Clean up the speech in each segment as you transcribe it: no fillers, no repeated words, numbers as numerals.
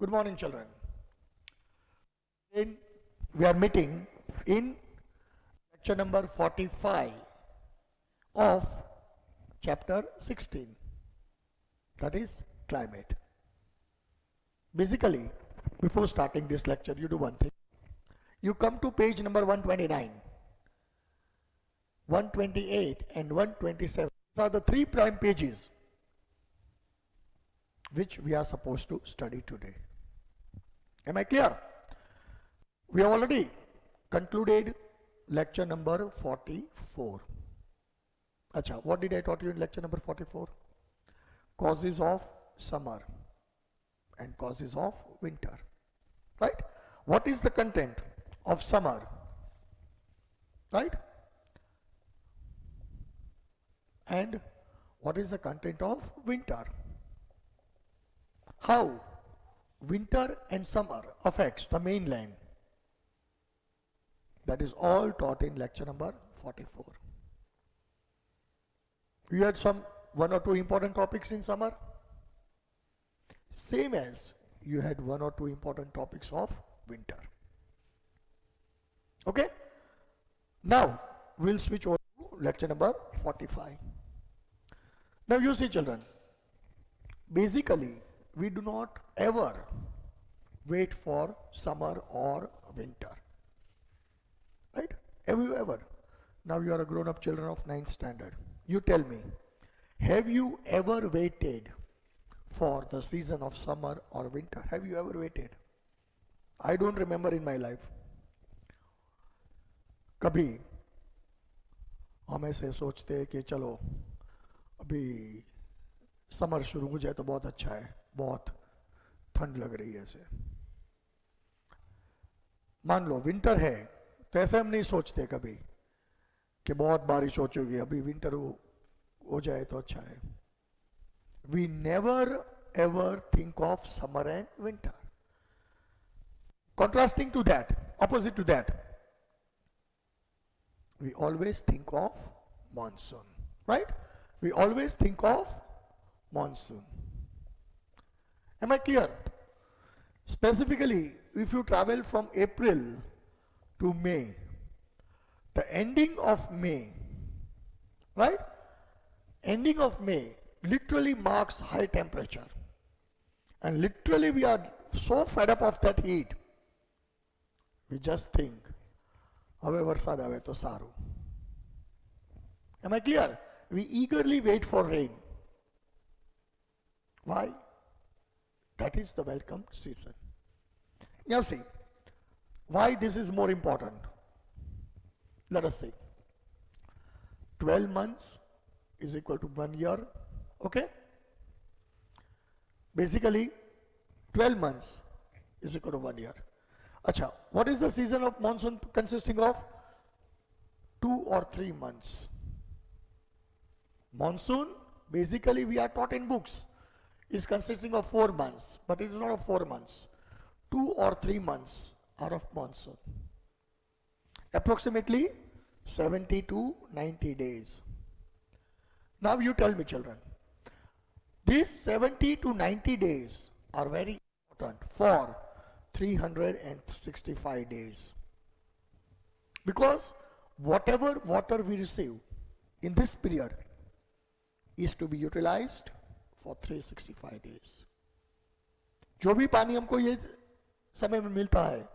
Good morning, children. In, we are meeting in lecture number 45 of chapter 16, that is climate. Basically, before starting this lecture, you do one thing. You come to page number 129, 128 and 127. These are the three prime pages which we are supposed to study today. Am I clear? We have already concluded lecture number 44. Acha, what did I taught you in lecture number 44? Causes of summer and causes of winter. Right? What is the content of summer? Right? And what is the content of winter? How winter and summer affects the mainland? That is all taught in lecture number 44. You had one or two important topics in summer, same as you had one or two important topics of winter. Okay? Now we'll switch over to lecture number 45. Now you see, children, basically we do not ever wait for summer or winter. Right? Have you ever? Now you are a grown-up children of 9th standard. You tell me, have you ever waited for the season of summer or winter? Have you ever waited? I don't remember in my life. कभी हम ऐसे सोचते हैं कि चलो अभी summer शुरू हो जाए तो बहुत अच्छा है, बहुत ठंड लग रही है ऐसे. मान लो विंटर है तो ऐसे हम नहीं सोचते कभी कि बहुत बारिश हो चुकी है, अभी विंटर हो जाए तो अच्छा है. We never ever think of summer and winter. Contrasting to that, opposite to that, we always think of monsoon, right? We always think of monsoon. Am I clear? Specifically, if you travel from April to May, the ending of May, right? Ending of May literally marks high temperature. And literally we are so fed up of that heat. We just think, હવે વરસાદ આવે તો સારું. Am I clear? We eagerly wait for rain. Why? That is the welcome season. Now see, why this is more important. Let us see. 12 months is equal to 1 year. Okay? Basically, 12 months is equal to 1 year. Acha, what is the season of monsoon consisting of? 2 or 3 months. Monsoon, basically we are taught in books, is consisting of 4 months, but it is not of 4 months. 2 or 3 months are of monsoon. Approximately 70 to 90 days. Now you tell me, children, these 70 to 90 days are very important for 365 days. Because whatever water we receive in this period is to be utilized for 365 days. जो भी पानी हमको ये समय में मिलता है,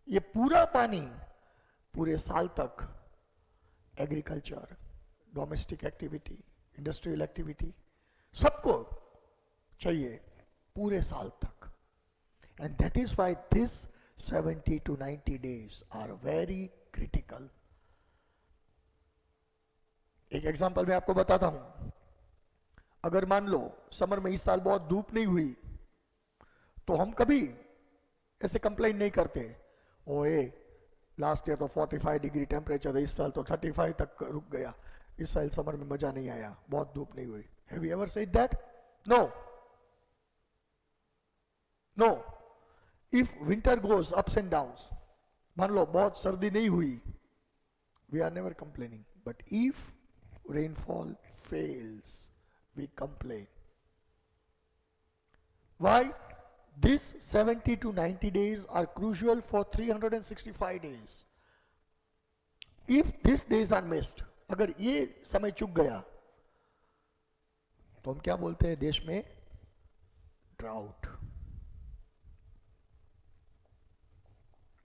ये पूरा पानी पूरे साल तक agriculture, domestic activity, industrial activity सबको चाहिए पूरे साल तक. And that is why this 70 to 90 days are very critical. एक एग्जांपल मैं आपको बताता हूं. अगर मान लो समर में इस साल बहुत धूप नहीं हुई तो हम कभी ऐसे कंप्लेन नहीं करते, ओए लास्ट ईयर तो 45 डिग्री टेम्परेचर है, इस साल तो 35 तक रुक गया, इस साल समर में मजा नहीं आया, बहुत धूप नहीं हुई. Have you ever said that? No. No. If winter goes ups and downs, मान लो बहुत सर्दी नहीं हुई, we are never complaining. But if rainfall fails, we complain. Why? This 70 to 90 days are crucial for 365 days. If these days are missed, अगर ये समय चूक गया तो हम क्या बोलते हैं देश में? ड्राउट,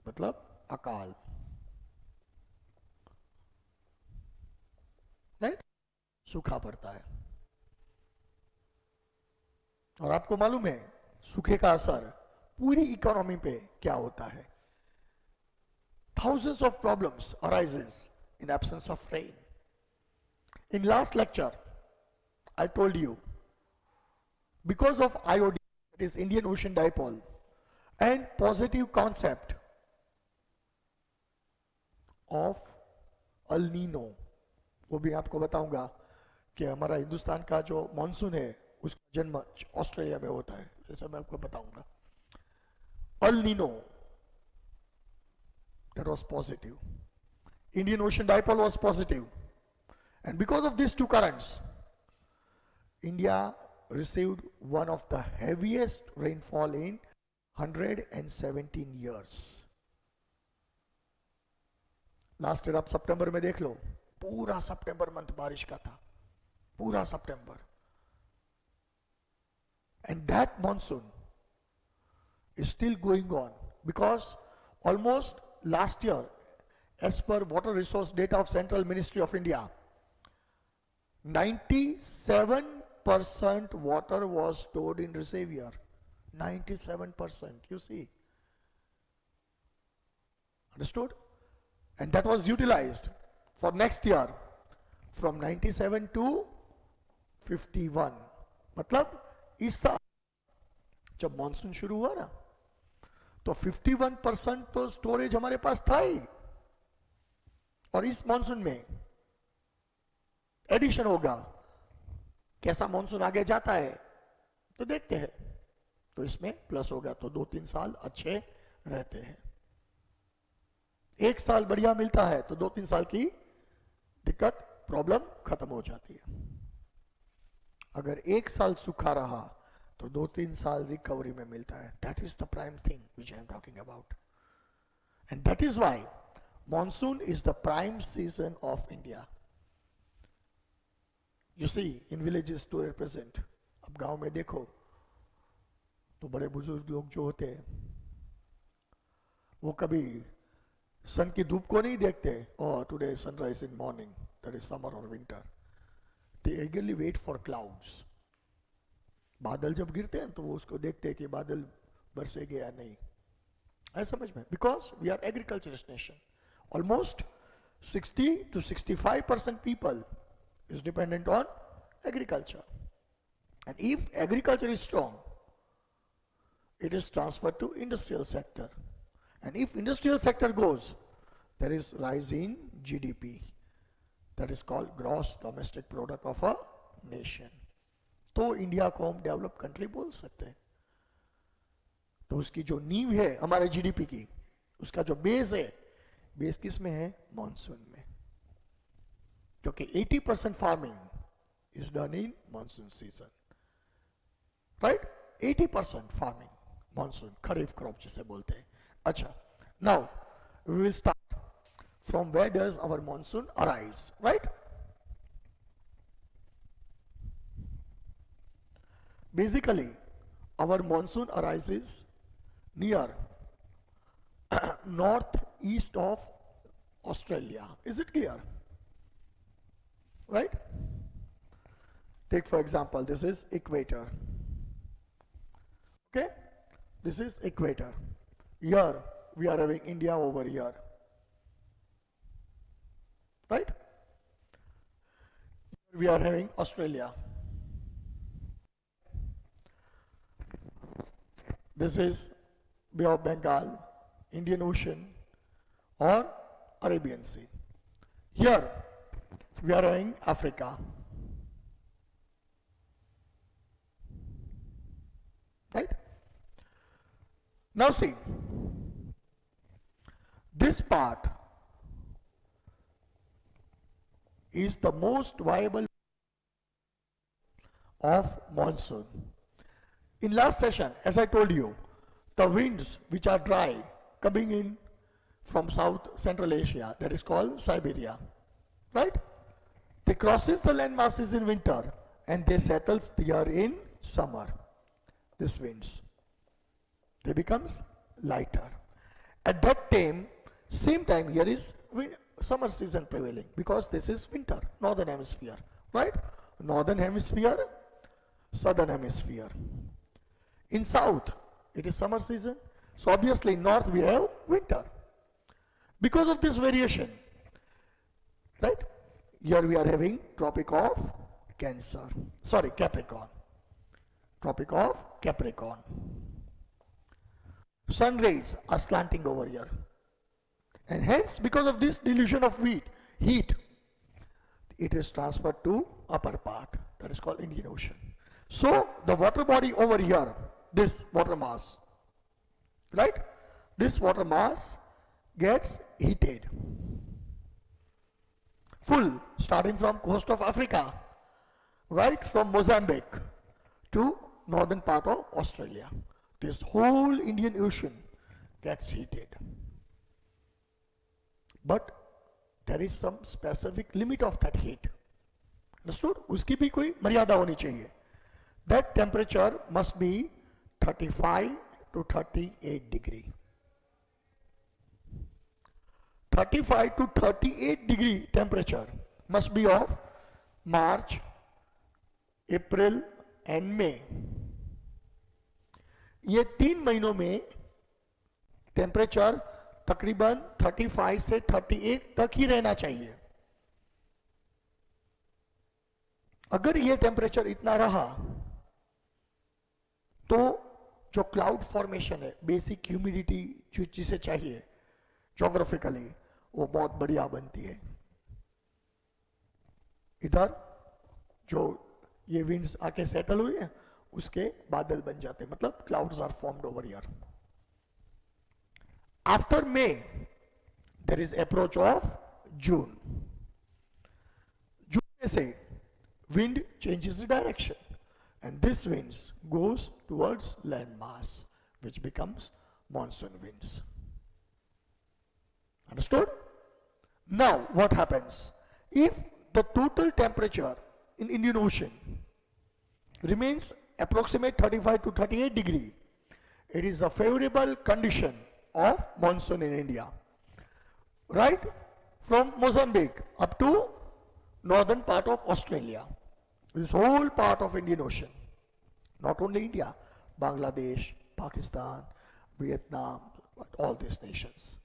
मतलब अकाल, राइट? सूखा पड़ता है। और आपको मालूम है सूखे का असर पूरी इकोनॉमी पे क्या होता है? Thousands of problems arises in absence of rain. In last lecture, I told you, because of IOD, that is Indian Ocean Dipole, and positive concept of El Nino, वो भी आपको बताऊंगा कि हमारा हिंदुस्तान का जो मॉनसून है उसका जन्म ऑस्ट्रेलिया में होता है, जैसा मैं आपको बताऊंगा। El Nino, that was positive. Indian Ocean Dipole was positive. And because of these two currents, India received one of the heaviest rainfall in 117 years. Last year आप सितंबर में देख लो, पूरा सितंबर मंथ बारिश का था, पूरा सितंबर। And that monsoon is still going on because almost last year, as per water resource data of Central Ministry of India, 97% water was stored in reservoir. 97%, you see. Understood? And that was utilized for next year from 97 to 51. मतलब इस साल जब monsoon शुरू हुआ ना तो 51% तो storage हमारे पास था ही, और इस मॉनसून में एडिशन होगा। कैसा मॉनसून आगे जाता है तो देखते हैं, तो इसमें प्लस होगा तो 2-3 साल अच्छे रहते हैं। एक साल बढ़िया मिलता है तो 2-3 साल की दिक्कत, प्रॉब्लम खत्म हो जाती है। अगर एक साल सूखा रहा तो 2-3 साल रिकवरी में मिलता है। That is the prime thing which I am talking about, and that is why monsoon is the prime season of India. You see, in villages to represent, अब गांव में देखो तो बड़े बुजुर्ग लोग जो होते हैं वो कभी सन की धूप को नहीं देखते, और today sunrise in morning, that is summer और winter. They eagerly wait for clouds. बादल जब गिरते हैं तो वो उसको देखते हैं कि बादल बरसेंगे या नहीं, है समझ में? Because we are agriculturist nation. Almost 60 to 65% people is dependent on agriculture. And if agriculture is strong, it is transferred to industrial sector. And if industrial sector goes, there is rise in GDP. That is called gross domestic product of a nation. तो India को हम develop country बोल सकते हैं. तो उसकी जो नींव है हमारे जीडीपी की, उसका जो बेस है, बेस किस में है? मॉनसून में. क्योंकि 80% farming is done in monsoon season, right? 80% farming monsoon, kharif crop जिसे बोलते हैं. अच्छा, now we will start from where does our monsoon arise, right? Basically, our monsoon arises near northeast of Australia. Is it clear? Right? Take for example, this is equator. Okay? This is equator. Here we are having India over here. Right? We are having Australia. This is Bay of Bengal, Indian Ocean or Arabian Sea. Here we are having Africa. Right? Now see, this part is the most viable of monsoon. In last session, as I told you, the winds which are dry coming in from South Central Asia, that is called Siberia, right? They crosses the land masses in winter and they settles there in summer. These winds, they becomes lighter. At that time, same time here is summer season prevailing because this is winter, northern hemisphere, right? Northern hemisphere, southern hemisphere. In south, it is summer season. So obviously in north we have winter. Because of this variation, right? Here we are having Tropic of Cancer. Sorry, Capricorn. Tropic of Capricorn. Sun rays are slanting over here. And hence, because of this dilution of heat, it is transferred to upper part. That is called Indian Ocean. So, the water body over here, this water mass, right? This water mass gets heated. Full, starting from coast of Africa, right from Mozambique to northern part of Australia. This whole Indian Ocean gets heated. But there is some specific limit of that heat. Understood? उसकी भी कोई मर्यादा होनी चाहिए. That temperature must be 35 to 38 degree. 35 to 38 degree temperature must be of March, April and May. ये 3 महीनों में temperature तकरीबन 35 से 38 तक ही रहना चाहिए. अगर ये टेम्परेचर इतना रहा तो जो क्लाउड फॉर्मेशन है, बेसिक ह्यूमिडिटी जो चीजें चाहिए ज्योग्राफिकली, वो बहुत बढ़िया बनती है. इधर जो ये विंड्स आके सेटल हुई है उसके बादल बन जाते हैं, मतलब clouds are formed over here. After May there is approach of June. June से wind changes the direction and this winds goes towards land mass which becomes monsoon winds. Understood? Now what happens if the total temperature in Indian Ocean remains approximate 35 to 38 degree? It is a favorable condition of monsoon in India, right from Mozambique up to northern part of Australia. This whole part of Indian Ocean, not only India, Bangladesh, Pakistan, Vietnam, all these nations,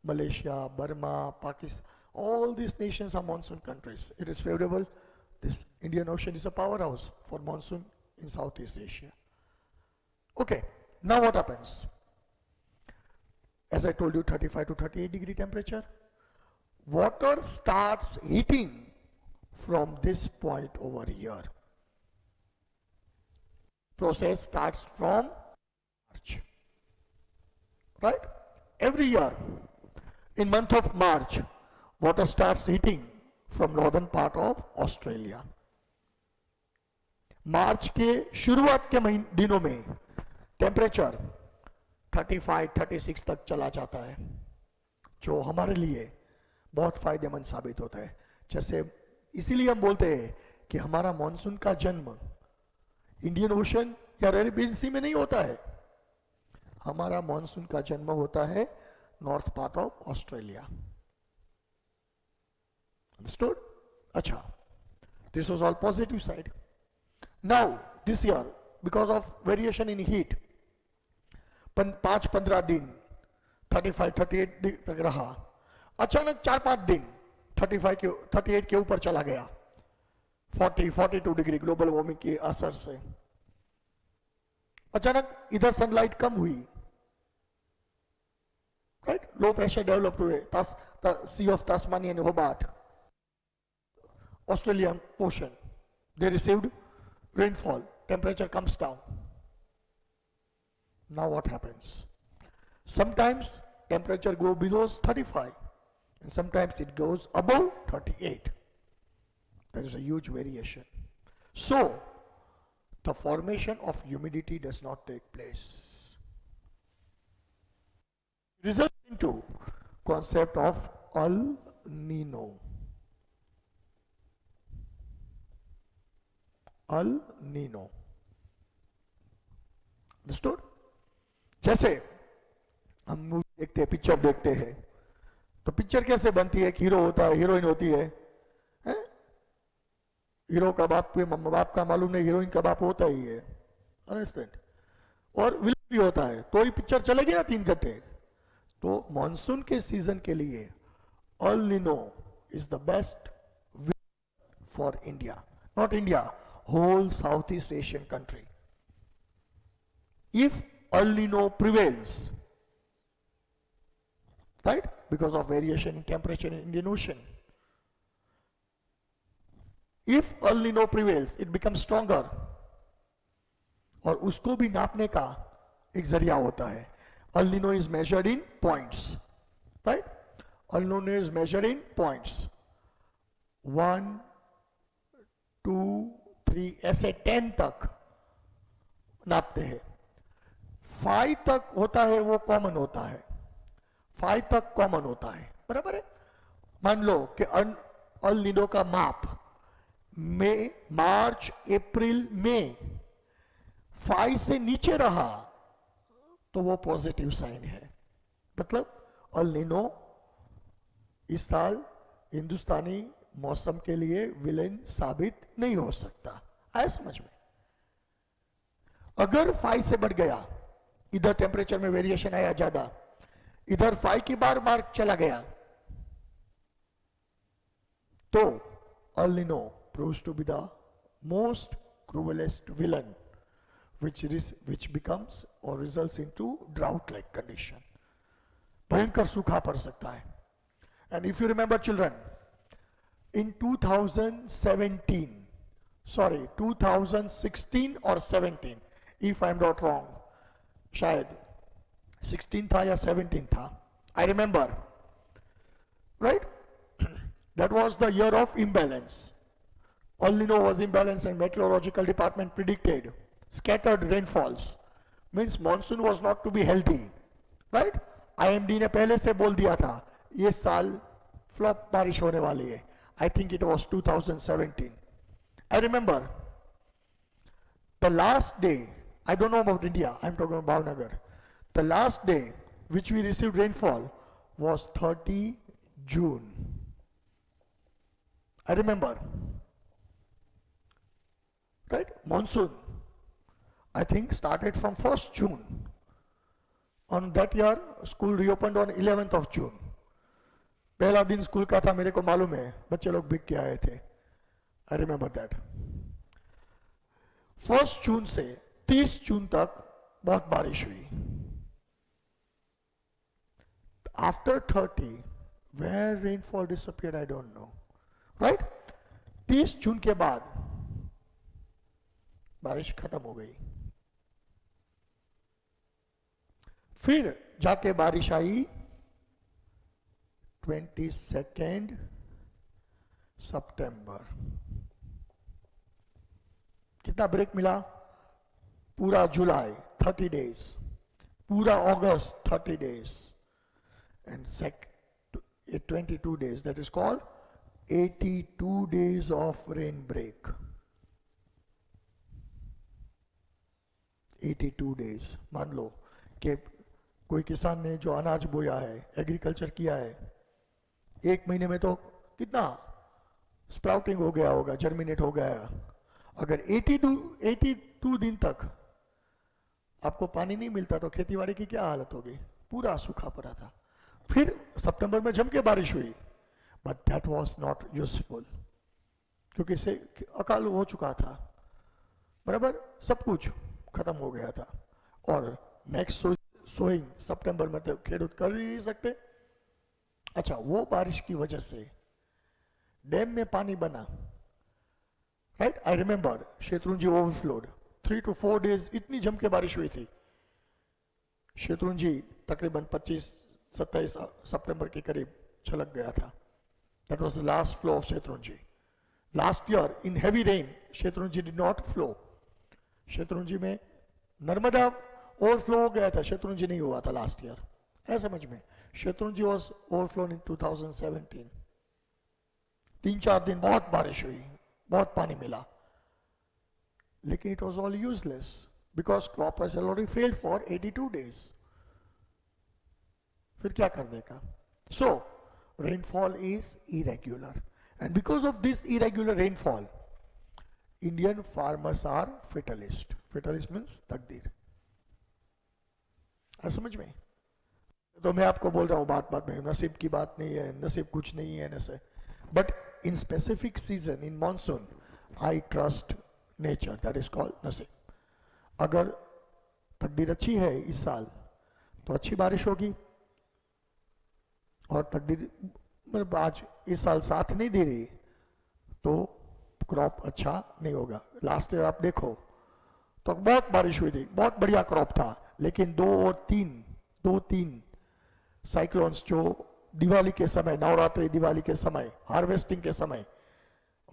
Malaysia, Burma, Pakistan, all these nations are monsoon countries. It is favorable. This Indian Ocean is a powerhouse for monsoon in Southeast Asia. Okay, now what happens? As I told you, 35 to 38 degree temperature. Water starts heating from this point over here. Process starts from March, right? Every year in month of March, water starts heating from northern part of Australia. मार्च के शुरुआत के दिनों में temperature 35-36 तक चला जाता है, जो हमारे लिए बहुत फायदेमंद साबित होता है. जैसे इसीलिए हम बोलते हैं कि हमारा मॉनसून का जन्म इंडियन ओशन या अरेबियन सी में नहीं होता है. हमारा मॉनसून का जन्म होता है north part of Australia. Understood? अच्छा, this was all positive side. Now this year because of variation in heat 5-15 दिन 35-38 तक रहा. अचानक 4-5 दिन 38 के ऊपर चला गया. 40-42 डिग्री ग्लोबल वार्मिंग के असर से अचानक इधर सनलाइट कम हुई, राइट? लो प्रेशर डेवलप हुए. Sea of Tasmania and Hobart, Australian ocean, they received rainfall, temperature comes down. Now what happens? Sometimes temperature goes below 35 and sometimes it goes above 38. There is a huge variation. So the formation of humidity does not take place. Results into concept of El Nino. El Nino. Understood? जैसे हम movie देखते हैं, picture देखते हैं, तो picture कैसे बनती है? एक हीरो होता है, हीरोइन होती है, हैं? हीरो का बाप बाप का मालूम नहीं, हीरोइन का बाप होता ही है, अंडरस्टैंड? और विलन भी होता है, तो ही पिक्चर चलेगी ना 3 घंटे। तो मॉनसून के सीजन के लिए El Nino is the best for India, not India, whole Southeast Asian country. If El Nino prevails, right, because of variation in temperature in Indian Ocean, if El Nino prevails, it becomes stronger. और उसको भी नापने का एक जरिया होता है. El Nino is measured in points, right? El Nino is measured in points. 1, 2, 3 ऐसे 10 तक नापते हैं. 5 तक होता है, वो कॉमन होता है. 5 तक कॉमन होता है, बराबर है? मान लो कि एल नीनो का माप मई, मार्च, अप्रैल में 5 से नीचे रहा तो वो पॉजिटिव साइन है. मतलब एल नीनो इस साल हिंदुस्तानी मौसम के लिए विलेन साबित नहीं हो सकता. आया समझ में? अगर 5 से बढ़ गया, इधर टेम्परेचर में वेरिएशन आया ज्यादा, इधर 5 की बार मार्क चला गया, तो El Nino proves to be the most cruelest villain which becomes or results into drought like condition. भयंकर सूखा पड़ सकता है. And if you remember children, in 2016 or 17, if I'm not wrong, शायद 16 था या 17 था, I remember, right? That was the year of imbalance. El Nino was imbalanced and meteorological department predicted scattered rainfalls. Means monsoon was not to be healthy, right? IMD ने पहले से बोल दिया था ये साल फ्लॉप बारिश होने वाली है. I think it was 2017. I remember the last day, I don't know about India, I'm talking about Bhavnagar. The last day which we received rainfall was 30 June. I remember. Right? Monsoon, I think, started from 1st June. On that year, school reopened on 11th of June. पहला दिन school का था, मेरे को मालूम है, बच्चे लोग भीग के आए थे. I remember that. 1st जून से 30 जून तक बहुत बारिश हुई. After 30, where rainfall disappeared, I don't know. Right? 30 जून के बाद बारिश खत्म हो गई. फिर जाके बारिश आई 22 सितंबर. कितना ब्रेक मिला? पूरा जुलाई 30 days, पूरा अगस्त 30 days, and 22 days. That is called 82 days of rain break. 82 days. मान लो कि कोई किसान ने जो अनाज बोया है, एग्रीकल्चर किया है, 1 महीने में तो कितना स्प्राउटिंग हो गया होगा, जर्मिनेट हो गया. अगर 82 दिन तक आपको पानी नहीं मिलता तो खेतीबाड़ी की क्या हालत होगी? पूरा सूखा पड़ा था. फिर सितंबर में जम के बारिश हुई, but that was not useful, क्योंकि इससे अकाल हो चुका था, बराबर, सब कुछ खत्म हो गया था. और नेक्स्ट सोइंग सितंबर में तो खेडूत कर ही नहीं सकते. अच्छा, वो बारिश की वजह से डैम में पानी बना, right? I remember Shetrunji overflowed. 3 to 4 days इतनी जम के बारिश हुई थी. शेत्रुंजी तकरीबन 25-27 सितंबर के करीब छलक गया था. That was the last flow of Shetrunji. Last year in heavy rain Shetrunji did not flow. Shatrunji में नर्मदा ओवरफ्लो हो गया था, शत्रुंजी नहीं हुआ था लास्ट ईयर, है समझ में? शत्रुंजी वॉज ओवरफ्लो इन 2017। 3-4 दिन बहुत बारिश हुई, बहुत पानी मिला, लेकिन it was all useless because crop has already failed for 82 days। फिर क्या करने का? So rainfall is irregular, and because of this irregular rainfall Indian farmers are fatalist. Fatalist means तकदीर, समझ में? तो मैं आपको बोल रहा हूं बात बात में, नसीब की बात नहीं है, नसीब कुछ नहीं है ऐसे, but in specific season in monsoon I trust nature, that is called नसीब। अगर तकदीर अच्छी है इस साल तो अच्छी बारिश होगी, और तकदीर मतलब आज इस साल साथ नहीं दे रही तो क्रॉप अच्छा नहीं होगा। लास्ट ईयर आप देखो तो बहुत बारिश हुई थी, बहुत बढ़िया क्रॉप था, लेकिन दो तीन साइक्लोन्स जो दिवाली के समय, नवरात्रि दिवाली के समय, हार्वेस्टिंग के समय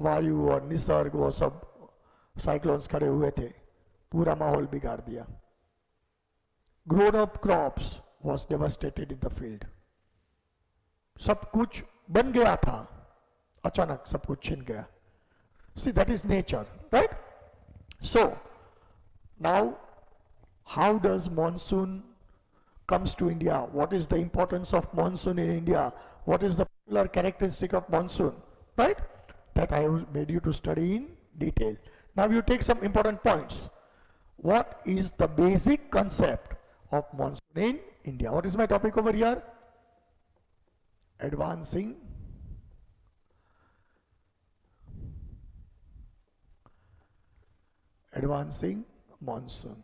वायु और निसर्ग वो सब साइक्लोन्स खड़े हुए थे, पूरा माहौल बिगाड़ दिया। Grown up crops was devastated in the field. सब कुछ बन गया था, अचानक सब कुछ छिन गया। See, that is nature, right? So now how does monsoon comes to India? What is the importance of monsoon in India? What is the particular characteristic of monsoon, right? That I have made you to study in detail. Now you take some important points. What is the basic concept of monsoon in India? What is my topic over here? Advancing monsoon.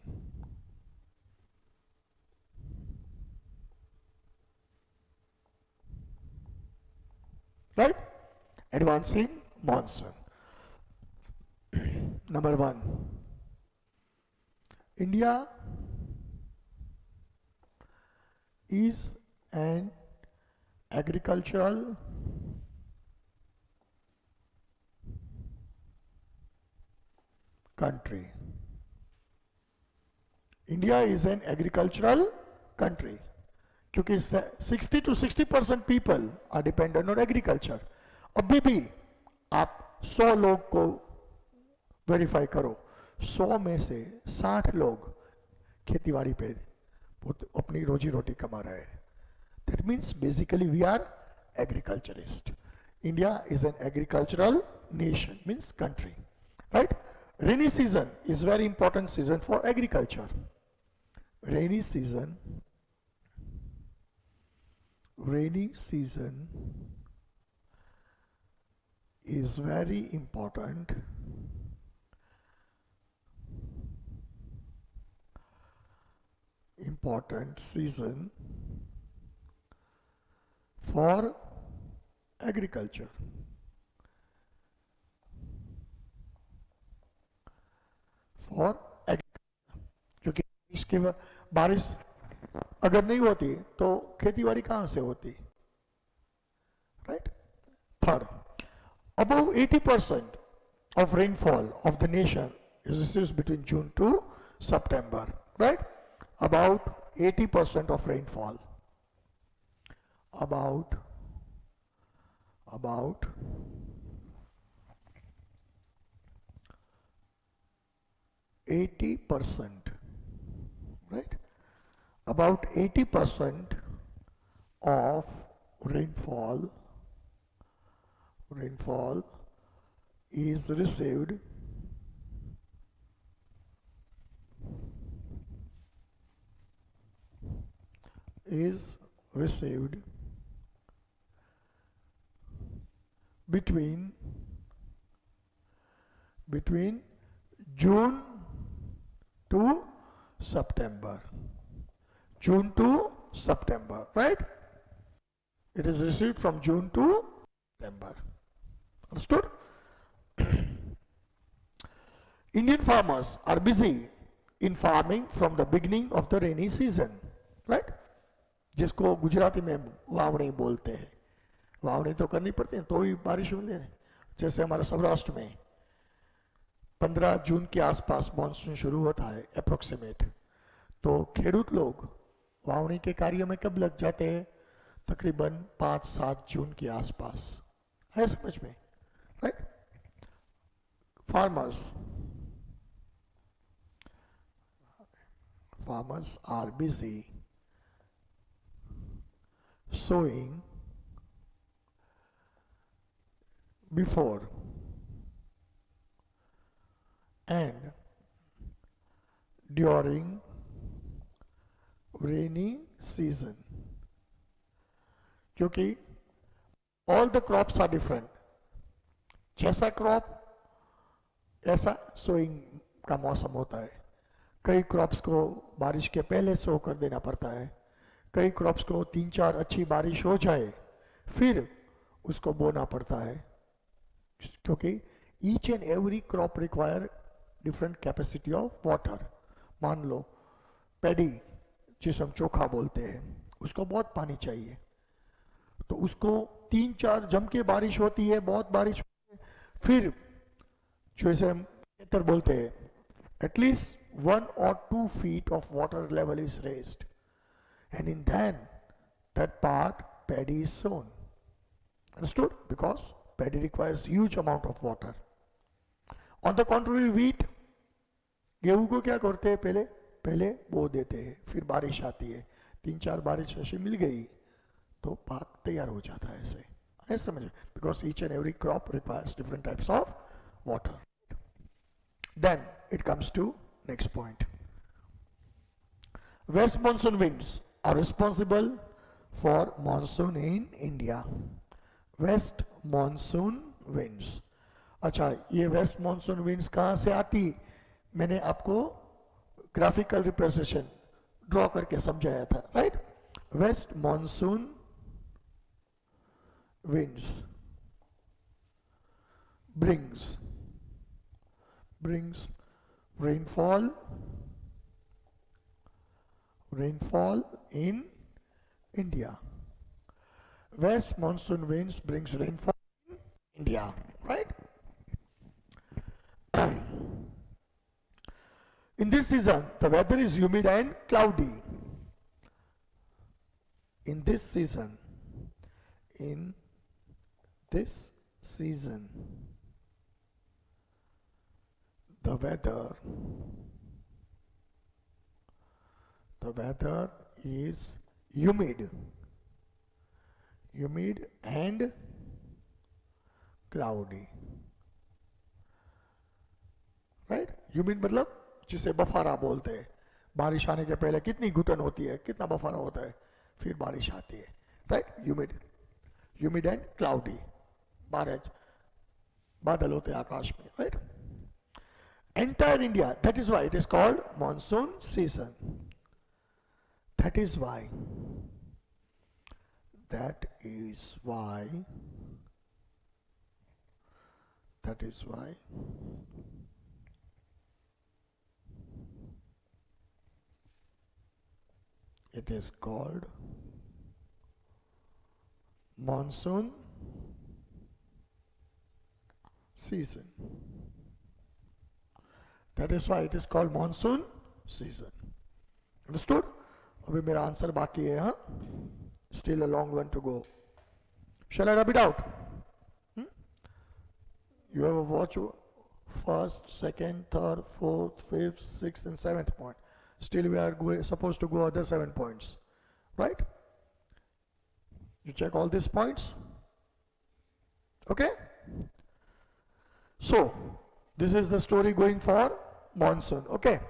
Right? Advancing monsoon. Number 1. India is an agricultural country. India is an agricultural country क्योंकि 60 to 60% people are dependent on agriculture. अभी भी आप 100 लोग को verify करो, 100 में से 60 लोग खेतीबाड़ी पे अपनी रोजी रोटी कमा रहे हैं. That means basically we are agriculturist. India is an agricultural nation, means country, right? Rainy season is very important season for agriculture. Rainy season is very important season for agriculture. क्योंकि इसके बारिश अगर नहीं होती तो खेतीबाड़ी कहां से होती, right? Third, above 80% of rainfall of the nation is received between June to September, right? About 80% of rainfall. About 80%, right? About 80% of rainfall is received between June to September. June to September, right? It is received from June to September. Understood? Indian farmers are busy in farming from the beginning of the rainy season, right? जिसको गुजराती में वावणी बोलते हैं. वावणी तो करनी पड़ती है तो ही बारिश मिले. जैसे हमारे सौराष्ट्र में 15 जून के आसपास मॉनसून शुरू होता है अप्रोक्सीमेट। तो खेडूत लोग वावणी के कार्य में कब लग जाते हैं? तकरीबन 5-7 जून के आसपास। है समझ में? Right? farmers are busy sowing before and during rainy season, क्योंकि all the crops are different. जैसा क्रॉप ऐसा सोइंग का मौसम होता है। कई क्रॉप्स को बारिश के पहले सो कर देना पड़ता है, कई क्रॉप्स को 3-4 अच्छी बारिश हो जाए फिर उसको बोना पड़ता है, क्योंकि each and every crop require different capacity of water. मान लो पैडी जिसे हम चोखा बोलते हैं, उसको बहुत पानी चाहिए, तो उसको 3-4 जम के बारिश होती है, बहुत बारिश होती है, फिर जैसे हम खेतर बोलते हैं, at least 1 or 2 feet of water level is raised, and in then that part paddy is sown. Understood? Because paddy requires huge amount of water. On the contrary, wheat, गेहूं को क्या करते हैं? पहले बो देते हैं, फिर बारिश आती है, 3-4 बारिश ऐसी मिल गई तो पाक तैयार हो जाता है। ऐसे समझ? Because each and every crop requires different types of water. Then it comes to next point. West monsoon winds are responsible for monsoon in India. West monsoon winds. अच्छा, ये वेस्ट मॉनसून विंड्स कहाँ से आती? मैंने आपको graphical representation draw करके समझाया था, right? Waste monsoon winds brings rainfall in India. West monsoon winds brings rainfall in India, right? In this season, the weather is humid and cloudy. In this season, the weather is humid and cloudy, right? Humid मतलब जिसे बफारा बोलते हैं। बारिश आने के पहले कितनी घुटन होती है, कितना बफारा होता है, फिर बारिश आती है, राइट? ह्यूमिड एंड क्लाउडी, बादल होते हैं आकाश में, right? Entire India, that is why it is called monsoon season. That is why it is called monsoon season. That is why it is called monsoon season. Understood? अभी मेरा answer बाकी है, हाँ? Still a long one to go. Shall I rub it out? You have a watch first, second, third, fourth, fifth, sixth, and seventh point. Still we are supposed to go other 7 points, right? You check all these points. Okay? So, this is the story going for monsoon, okay?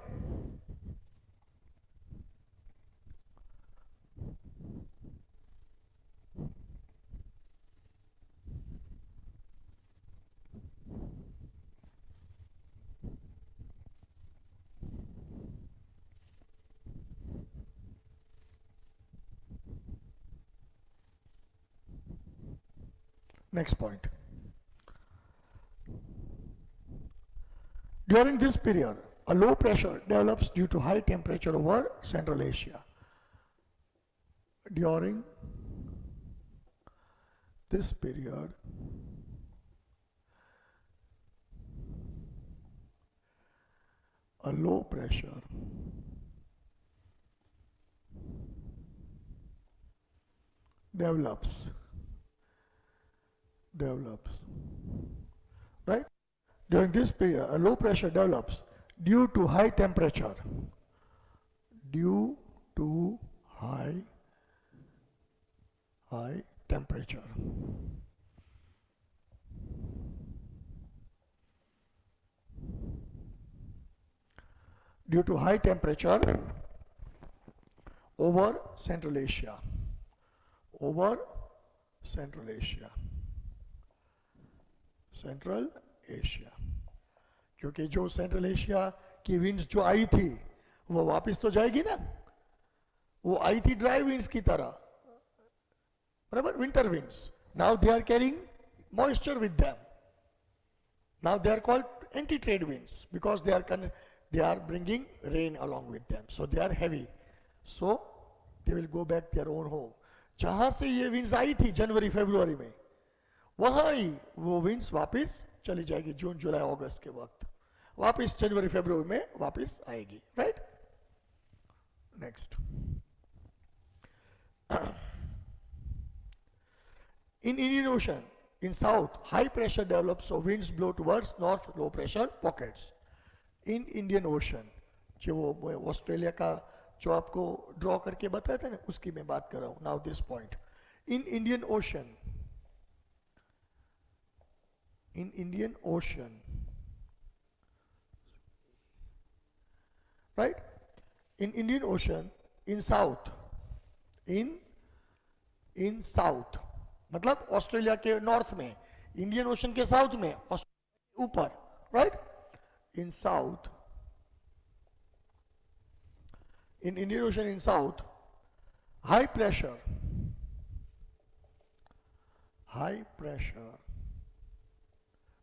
Next point. During this period, a low pressure develops due to high temperature over Central Asia. During this period, a low pressure develops, right? During this period, a low pressure develops due to high temperature, due to high temperature. Due to high temperature over Central Asia, over Central Asia, Central Asia. क्योंकि जो central Asia की winds जो आई थी वो वापस तो जाएगी ना, वो आई थी ड्राई विंड्स की तरह, बराबर, winter winds. Now they are carrying moisture with them. Now they are called anti trade winds because they are bringing rain along with them, so they are heavy, so they will go back their own home. जहां से ये winds आई थी जनवरी फरवरी में, वहां ही वो winds वापस चली जाएगी जून जुलाई अगस्त के वक्त, वापस जनवरी फरवरी में वापस आएगी, right. Next, in Indian Ocean, in south, high pressure develops, so winds blow towards north, low pressure pockets. In Indian Ocean, जो वो ऑस्ट्रेलिया का जो आपको ड्रॉ करके बताया था ना, उसकी मैं बात कर रहा हूं. Now this point, in Indian Ocean, in Indian Ocean, right? In Indian Ocean, in south, in south, मतलब ऑस्ट्रेलिया के नॉर्थ में, इंडियन ओशन के साउथ में, ऑस्ट्रेलिया के ऊपर, right. In south, in Indian Ocean in south, high pressure,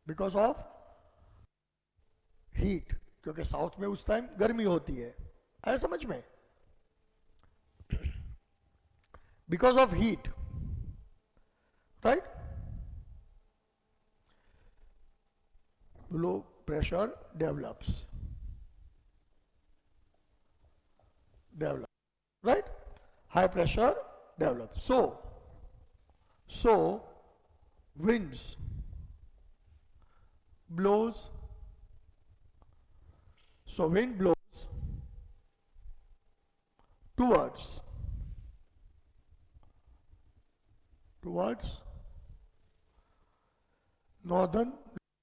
because of heat, क्योंकि south में उस टाइम गर्मी होती है, आया समझ में, because of heat, right? Low pressure develops, right? High pressure develops. So winds blows, so wind blows towards northern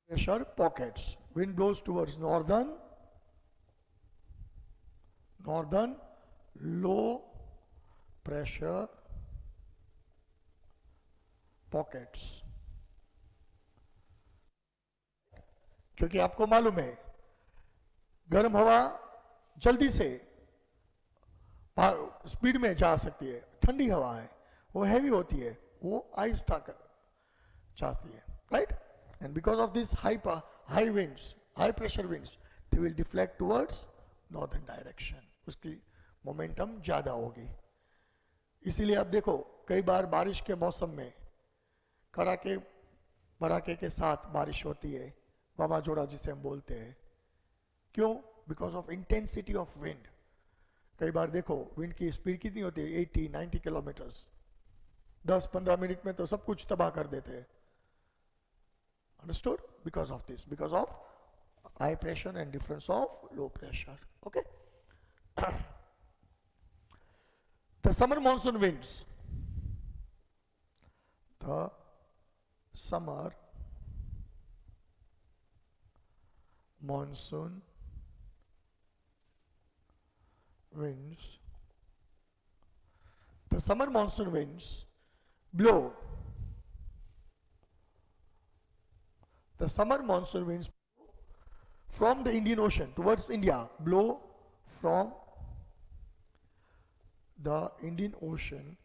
pressure pockets. Wind blows towards northern low pressure pockets. क्योंकि आपको मालूम है गर्म हवा जल्दी से स्पीड में जा सकती है, ठंडी हवा है वो हैवी होती है, वो आहिस्ता जाती है, right. And because of this high winds, high pressure winds, they will deflect towards northern direction. उसकी मोमेंटम ज्यादा होगी. इसीलिए आप देखो कई बार बारिश के मौसम में कड़ाके भड़ाके के साथ बारिश होती है, वावाजोड़ा जिसे हम बोलते हैं. क्यों? Because of intensity of wind. कई बार देखो विंड की स्पीड कितनी होती है, 80-90 किलोमीटर्स. 10-15 मिनट में तो सब कुछ तबाह कर देते हैं. Understood? Because of this, because of high pressure and difference of low pressure. Okay. The summer monsoon winds. The summer monsoon winds. The summer monsoon winds blow. The summer monsoon winds from the Indian Ocean towards India, blow from the Indian Ocean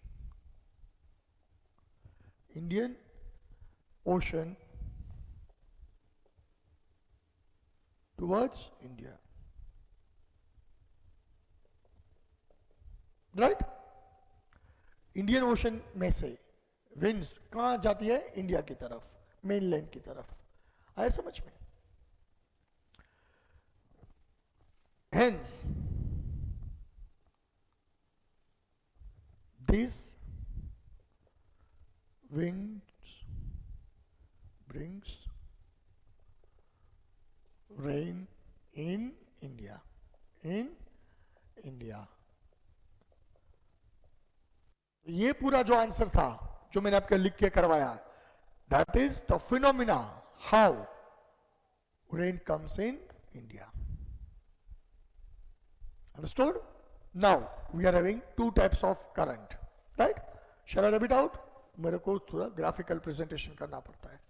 towards India, right? Indian ocean में से winds कहां जाती है, India की तरफ, mainland की तरफ. आया समझ में? Hence, this winds brings rain in India. In India. ये पूरा जो आंसर था जो मैंने आपके लिख के करवाया, that is the phenomena how rain comes in India. Understood? Now we are having two types of current, right? Shall I rub it out? मेरे को थोड़ा graphical presentation करना पड़ता है.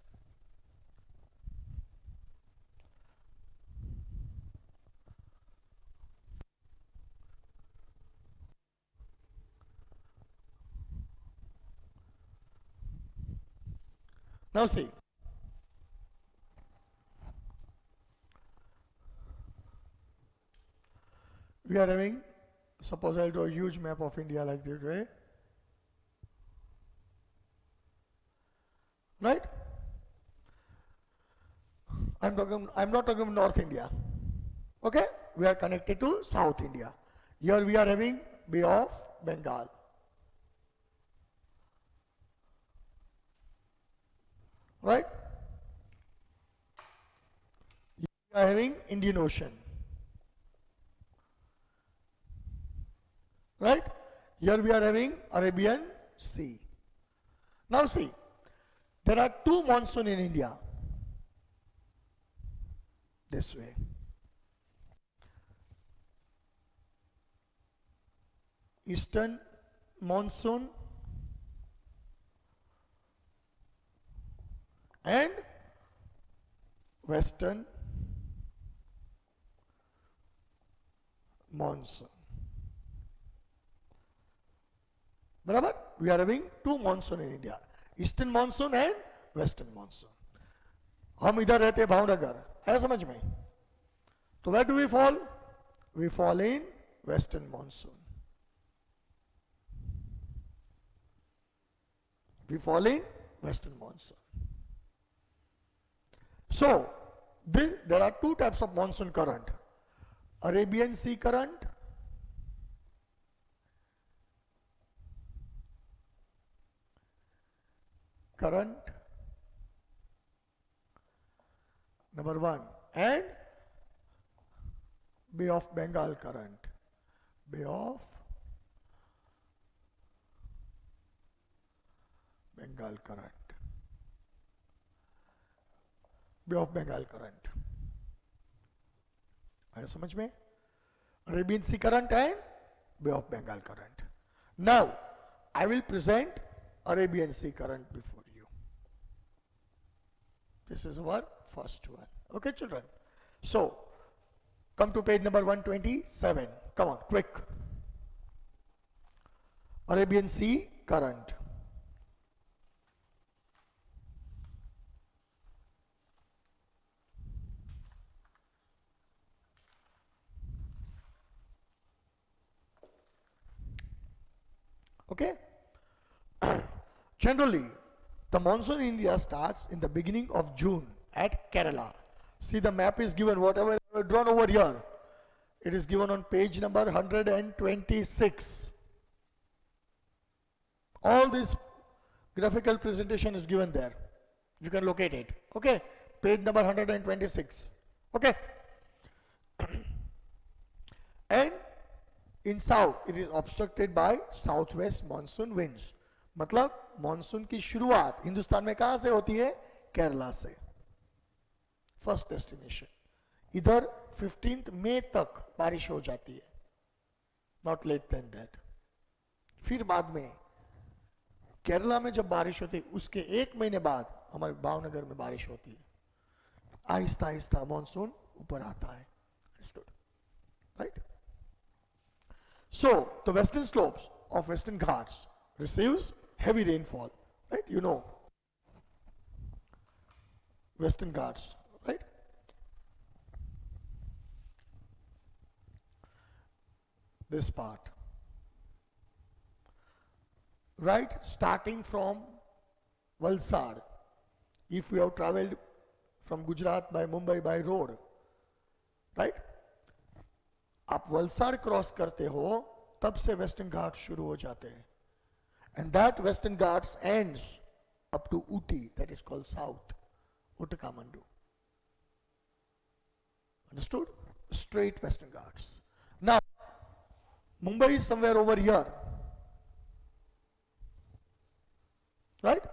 Now see, we are having, suppose I'll draw a huge map of India like this way, right? I'm not talking about North India. Okay? We are connected to South India. Here we are having Bay of Bengal. Right? We are having Indian Ocean. Right? Here we are having Arabian Sea. Now see, there are two monsoon in India. This way. Eastern monsoon and western monsoon. बराबर? We are having two monsoon in India, eastern monsoon and western monsoon. हम इधर रहते भावनगर, है समझ में? तो where do we fall? We fall in western monsoon. We fall in western monsoon. So, there are two types of monsoon current. Arabian Sea current number one, and Bay of Bengal current. Bay of Bengal current. Bay of Bengal current. आया समझ में? Arabian Sea current and Bay of Bengal current. Now, I will present Arabian Sea current before you. This is our first one. Okay, children? So, come to page number 127. Come on, quick. Arabian Sea current. Okay? Generally, the monsoon in India starts in the beginning of June at Kerala. See, the map is given, whatever drawn over here. It is given on page number 126. All this graphical presentation is given there. You can locate it. Okay? Page number 126. Okay? And in south, it is obstructed by southwest monsoon winds. मतलब monsoon की शुरुआत हिंदुस्तान में कहां से होती है? केरला से. First destination. इधर 15th मई तक बारिश हो जाती है, नॉट लेट देन दैट. फिर बाद में केरला में जब बारिश होती है उसके एक महीने बाद हमारे भावनगर में बारिश होती है. आहिस्ता आहिस्ता मॉनसून ऊपर आता है. Right? So, the western slopes of Western Ghats receives heavy rainfall, right? You know, Western Ghats, right? This part, right? Starting from Valsad, if we have traveled from Gujarat by Mumbai by road, right? आप Valsad cross करते हो तब से western घाट शुरू हो जाते हैं, and that western Ghats ends up to Ooty, that is called south Ootacamund. Understood? Straight Western Ghats. Now, Mumbai is somewhere over here, right?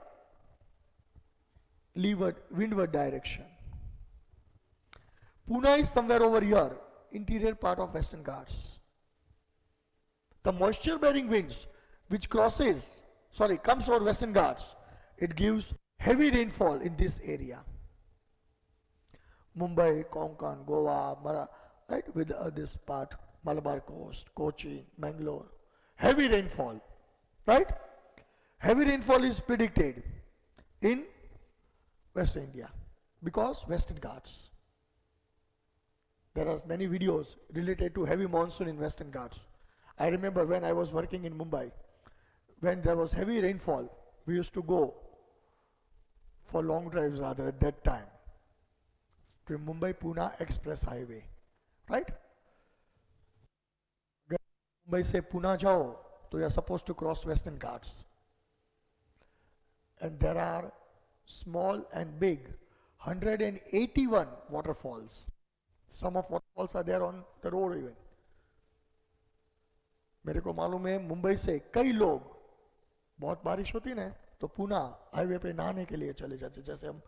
Leeward, windward direction. Pune is somewhere over here, interior part of Western Ghats. The moisture-bearing winds which comes over Western Ghats, it gives heavy rainfall in this area. Mumbai, Konkan, Goa, right, with this part, Malabar coast, Kochi, Mangalore. Heavy rainfall, right? Heavy rainfall is predicted in Western India because Western Ghats. There are many videos related to heavy monsoon in Western Ghats. I remember when I was working in Mumbai, when there was heavy rainfall, we used to go for long drives rather at that time to Mumbai-Pune Express Highway, right? Mumbai से Pune जाओ तो you are supposed to cross Western Ghats, and there are small and big 181 waterfalls. Some of waterfalls are there on the road even. मेरे को मालूम है मुंबई से कई लोग, बहुत बारिश होती ना तो पुणे हाईवे पे नहाने के लिए चले जाते, जैसे हम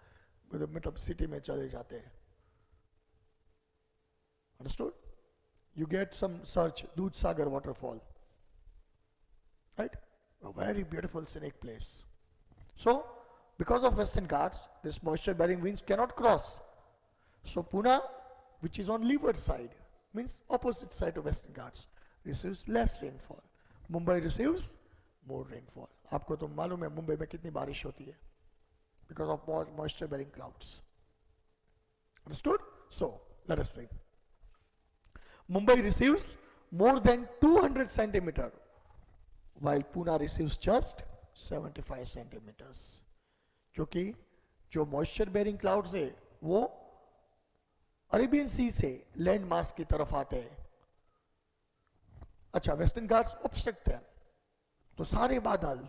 मतलब सिटी में चले जाते हैं. Understood? You get some search Dudh Sagar waterfall, right? A very beautiful scenic place. So, because of Western Ghats, this moisture-bearing winds cannot cross. So Pune, which is on leeward side, means opposite side of Western Ghats, receives less rainfall. Mumbai receives more rainfall. आपको तो मालूम है मुंबई में कितनी बारिश होती है because of more moisture-bearing clouds. Understood? So, let us see. Mumbai receives more than 200 centimeter, while Pune receives just 75 centimeters. क्योंकि जो moisture-bearing clouds है वो अरेबियन सी से लैंड मास की तरफ आते हैं. अच्छा, वेस्टर्न घाट्स ऑब्स्ट्रक्ट है तो सारे बादल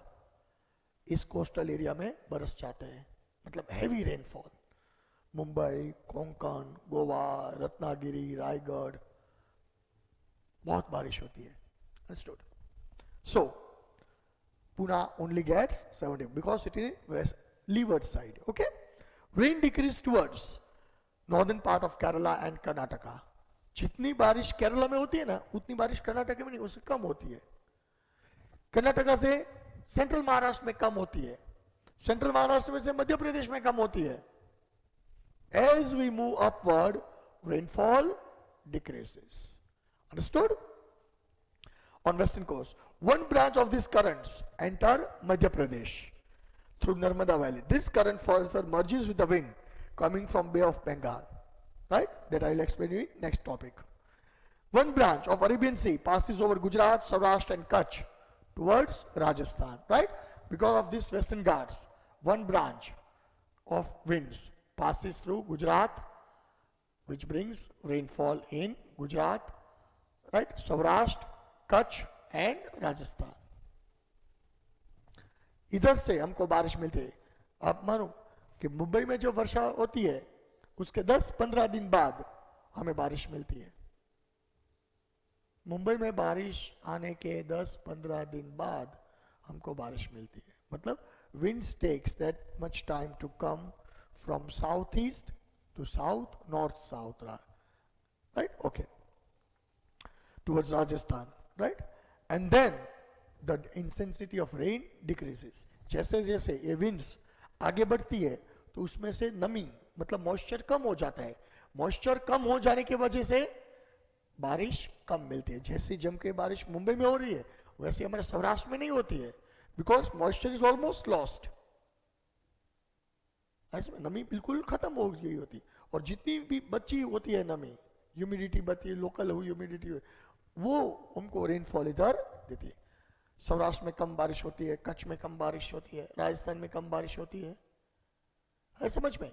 इस कोस्टल एरिया में बरस जाते हैं, मतलब हैवी रेनफॉल. मुंबई, कोंकण, गोवा, रत्नागिरी, रायगढ़, बहुत बारिश होती है. Understood? So, Pune only gets 70 because it is west leeward side. Okay? Rain decrease towards northern part of Kerala and Karnataka. जितनी बारिश केरला में होती है ना उतनी बारिश कर्नाटक में नहीं, उससे कम होती है. कर्नाटका से सेंट्रल महाराष्ट्र में कम होती है, सेंट्रल महाराष्ट्र में से मध्य प्रदेश में कम होती है. As we move upward, rainfall decreases. Understood? On western coast, one branch of these currents enter Madhya Pradesh through Narmada Valley. This current further merges with the wind coming from Bay of Bengal, right? That I will explain you in next topic. One branch of Arabian Sea passes over Gujarat, Saurashtra and Kutch towards Rajasthan, right? Because of this Western Ghats, one branch of winds passes through Gujarat, which brings rainfall in Gujarat, right? Saurashtra, Kutch and Rajasthan. इधर से हमको बारिश मिलती है. आप मानो कि मुंबई में जो वर्षा होती है उसके 10-15 दिन बाद हमें बारिश मिलती है. मुंबई में बारिश आने के 10-15 दिन बाद हमको बारिश मिलती है. मतलब winds takes that much time to come from southeast to south, north-south, right? Okay. Towards Rajasthan, right? And then the intensity of rain decreases. जैसे जैसे ये winds आगे बढ़ती है तो उसमें से नमी मतलब मॉइस्चर कम हो जाता है. मॉइस्चर कम हो जाने की वजह से बारिश कम मिलती है. जैसी जम के बारिश मुंबई में हो रही है वैसे हमारे सौराष्ट्र में नहीं होती है because moisture is almost lost. ऐसे में नमी बिल्कुल खत्म हो गई होती और जितनी भी बची होती है नमी, ह्यूमिडिटी बची है, लोकल ह्यूमिडिटी, वो उनको रेनफॉल इधर देती है. सौराष्ट्र में कम बारिश होती है, कच्छ में कम बारिश होती है, राजस्थान में कम बारिश होती है समझ में.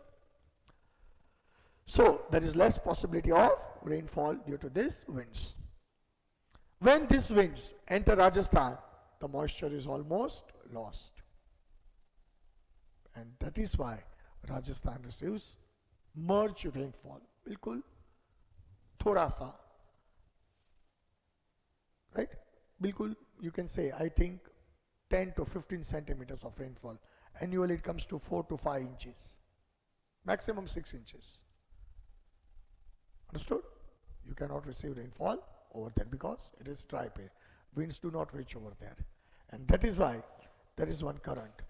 So there is less possibility of rainfall due to these winds. When these winds enter Rajasthan, the moisture is almost lost. And that is why Rajasthan receives merged rainfall. बिल्कुल थोड़ा सा, right? बिल्कुल, you can say, I think 10 to 15 centimeters of rainfall. Annually it comes to 4 to 5 inches. Maximum 6 inches. Understood? You cannot receive rainfall over there because it is dry period. Winds do not reach over there. And that is why there is one current.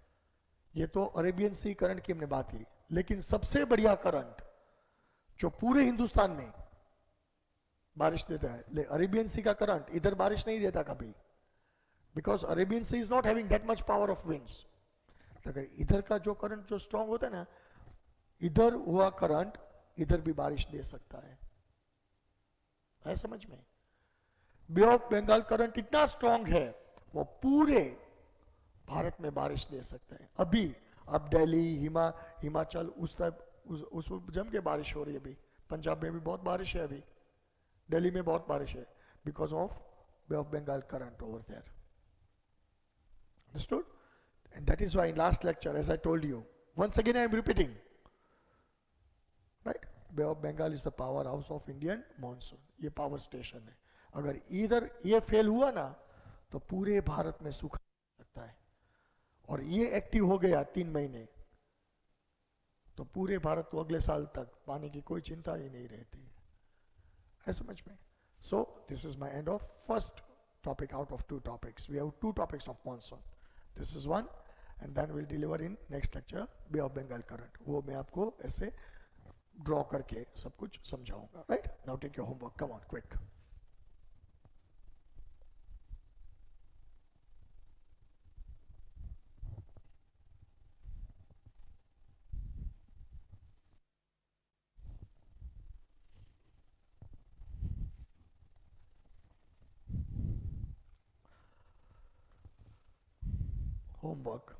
ये तो Arabian सी current की हमने बात की, लेकिन सबसे बढ़िया current जो पूरे हिंदुस्तान में बारिश देता है, अरेबियन सी का करंट इधर बारिश नहीं देता कभी, because Arabian sea is not having that much power of winds. अगर इधर का जो करंट जो स्ट्रांग होता है ना, इधर हुआ करंट इधर भी बारिश दे सकता है समझ में. बे ऑफ बंगाल करंट इतना स्ट्रांग है वो पूरे भारत में बारिश दे सकते हैं. अभी अब दिल्ली हिमाचल उस जम के बारिश हो रही है. अभी पंजाब में भी बहुत बारिश है, अभी दिल्ली में बहुत बारिश है, because of bay of Bengal current over there. Understood? And that is why in last lecture, as I told you, once again I am repeating, right? Bay of Bengal is the powerhouse of Indian monsoon. ये power station है. अगर इधर ये fail हुआ ना तो पूरे भारत में सूखा सकता है. और ये एक्टिव हो गया 3 महीने तो पूरे भारत को अगले साल तक पानी की कोई चिंता ही नहीं रहती है समझ में. So this is my end of first topic out of 2 topics. We have 2 topics of monsoon. This is one, and then we'll deliver in next lecture Bay of Bengal current. वो मैं आपको ऐसे ड्रॉ करके सब कुछ समझाऊंगा. Right? Now take your homework. Come on, quick. Homework.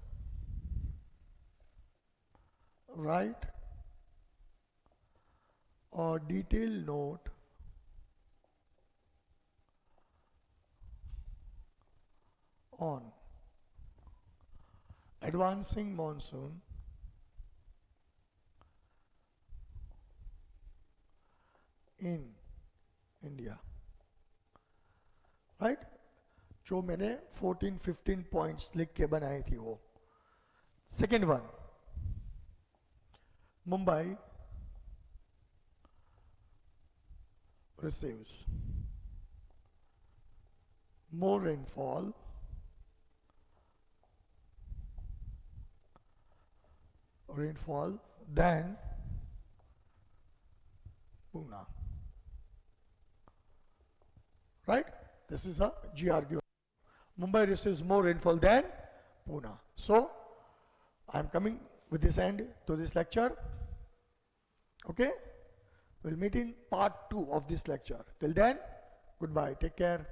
Write a detailed note on advancing monsoon in India. Right? जो मैंने 14-15 पॉइंट्स लिख के बनाई थी वो. Second one, Mumbai receives more rainfall than Pune. Right? This is a G argument. Mumbai receives more rainfall than Pune. So, I am coming with this end to this lecture. Okay? We'll meet in part 2 of this lecture. Till then, goodbye. Take care.